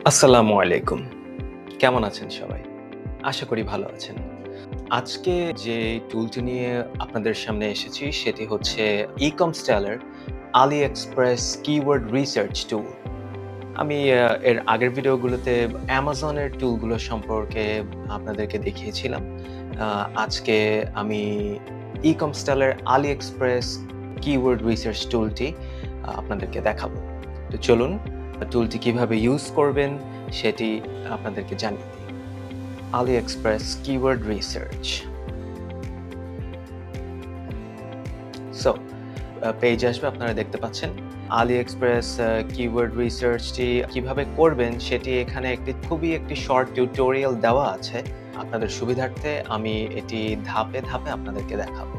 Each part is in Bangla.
আসসালামু আলাইকুম। কেমন আছেন সবাই? আশা করি ভালো আছেন। আজকে যে টুলটি নিয়ে আপনাদের সামনে এসেছি সেটি হচ্ছে ইকমস্টেলের AliExpress কিওয়ার্ড রিসার্চ টুল। আমি এর আগের ভিডিওগুলোতে Amazon-এর টুলগুলো সম্পর্কে আপনাদেরকে দেখিয়েছিলাম। আজকে আমি ইকমস্টেলের AliExpress কিওয়ার্ড রিসার্চ টুলটি আপনাদেরকে দেখাবো। তো চলুন টুলটি কিভাবে ইউজ করবেন সেটি আপনাদেরকে জানিয়ে দিই। AliExpress keyword research. So page আসবে, আপনারা দেখতে পাচ্ছেন। AliExpress কিওয়ার্ড রিসার্চটি কিভাবে করবেন সেটি এখানে একটি শর্ট টিউটোরিয়াল দেওয়া আছে। আপনাদের সুবিধার্থে আমি এটি ধাপে, ধাপে আপনাদেরকে দেখাবো।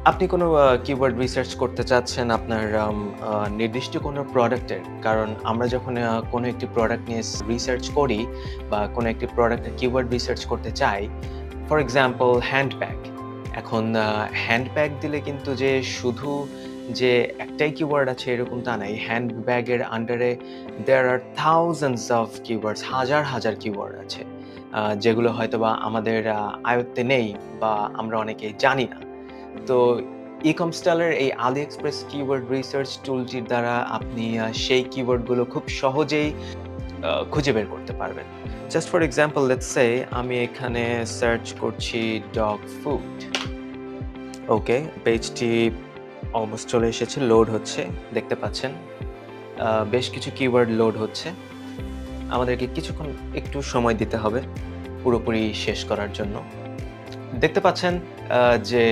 আপনি কোনো কিওয়ার্ড রিসার্চ করতে চাচ্ছেন আপনার নির্দিষ্ট কোনো প্রোডাক্টের। কারণ আমরা যখন কোনো একটি প্রোডাক্ট নিয়ে রিসার্চ করি বা কোনো একটি প্রোডাক্টের কিওয়ার্ড রিসার্চ করতে চাই, ফর এক্সাম্পল হ্যান্ডব্যাগ। এখন হ্যান্ডব্যাগ দিলে কিন্তু যে শুধু যে একটাই কিওয়ার্ড আছে এরকম তা নাই। হ্যান্ডব্যাগের আন্ডারে দেয়ার আর থাউজেন্ডস অফ কিওয়ার্ডস, হাজার, হাজার কিওয়ার্ড আছে। যেগুলো হয়তোবা আমাদের আয়ত্তে নেই বা আমরা অনেকেই জানি না। তো ইকমস্টেলের এই AliExpress কিওয়ার্ড রিসার্চ টুলটির দ্বারা আপনি সেই কিওয়ার্ডগুলো খুব সহজেই খুঁজে বের করতে পারবেন। Just for example let's say আমি এখানে সার্চ করছি ডগ ফুড। ওকে, পেজটি অলমোস্ট চলে এসেছে, লোড হচ্ছে। দেখতে পাচ্ছেন বেশ কিছু কিওয়ার্ড লোড হচ্ছে। আমাদেরকে কিছুক্ষণ একটু সময় দিতে হবে পুরোপুরি শেষ করার জন্য। দেখতে পাচ্ছেন যে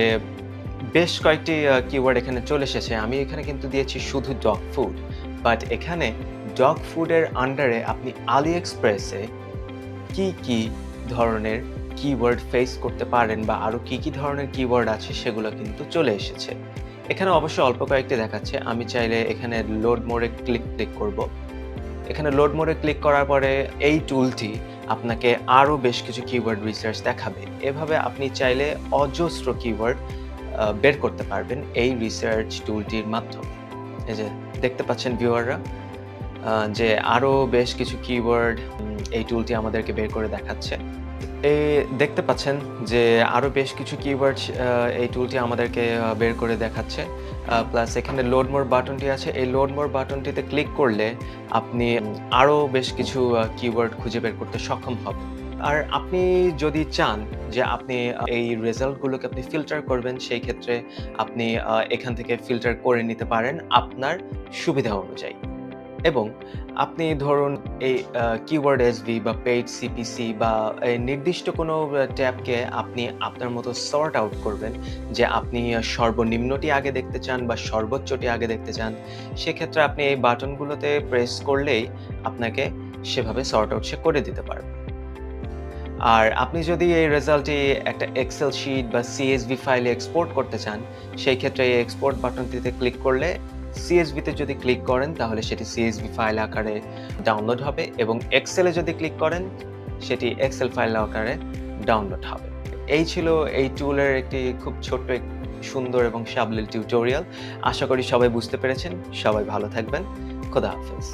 বেশ কয়েকটি কিওয়ার্ড এখানে চলে এসেছে। আমি এখানে কিন্তু দিয়েছি শুধু ডগ ফুড। বাট এখানে ডগ ফুডের আন্ডারে আপনি AliExpress এ কি ধরনের কিওয়ার্ড ফেস করতে পারেন বা আরো কি ধরনের কিওয়ার্ড আছে সেগুলো কিন্তু চলে এসেছে। এখানে অবশ্যই অল্প কয়েকটি দেখাচ্ছে। আমি চাইলে এখানে লোড মোডে ক্লিক করব। এখানে লোড মোডে ক্লিক করার পরে এই টুলটি আপনাকে আরো বেশ কিছু কিওয়ার্ড রিসার্চ দেখাবে। এভাবে আপনি চাইলে অজস্র কিওয়ার্ড বের করতে পারবেন এই রিসার্চ টুলটির মাধ্যমে। এই যে দেখতে পাচ্ছেন ভিউয়াররা যে আরো বেশ কিছু কিওয়ার্ড এই টুলটি আমাদেরকে বের করে দেখাচ্ছে। দেখতে পাচ্ছেন যে আরো বেশ কিছু কিওয়ার্ড এই টুলটি আমাদেরকে বের করে দেখাচ্ছে। প্লাস এখানে লোড মোর বাটনটি আছে। এই লোড মোর বাটনটিতে ক্লিক করলে আপনি আরো বেশ কিছু কিওয়ার্ড খুঁজে বের করতে সক্ষম হবেন। আর আপনি যদি চান যে আপনি এই রেজাল্টগুলোকে আপনি ফিল্টার করবেন, সেই ক্ষেত্রে আপনি এখান থেকে ফিল্টার করে নিতে পারেন আপনার সুবিধা অনুযায়ী। এবং আপনি ধরুন এই কিওয়ার্ড এসভি বা পেইড সিপিসি বা নির্দিষ্ট কোনো ট্যাবকে আপনি আপনার মতো সর্ট আউট করবেন যে আপনি সর্বনিম্নটি আগে দেখতে চান বা সর্বোচ্চটি আগে দেখতে চান। সেক্ষেত্রে আপনি এই বাটনগুলোতে প্রেস করলেই আপনাকে সেভাবে সর্ট আউট সে করে দিতে পারবে। আর আপনি যদি এই রেজাল্টটি একটা এক্সেল শিট বা CSV ফাইলে এক্সপোর্ট করতে চান, সেই ক্ষেত্রে এই এক্সপোর্ট বাটনটিতে ক্লিক করলে CSV তে যদি ক্লিক করেন তাহলে সেটি CSV ফাইল আকারে ডাউনলোড হবে এবং এক্সেলে যদি ক্লিক করেন সেটি এক্সেল ফাইল আকারে ডাউনলোড হবে। এই ছিল এই টুলের একটি খুব ছোট্ট সুন্দর এবং সাবলীল টিউটোরিয়াল। আশা করি সবাই বুঝতে পেরেছেন। সবাই ভালো থাকবেন। খোদা হাফেজ।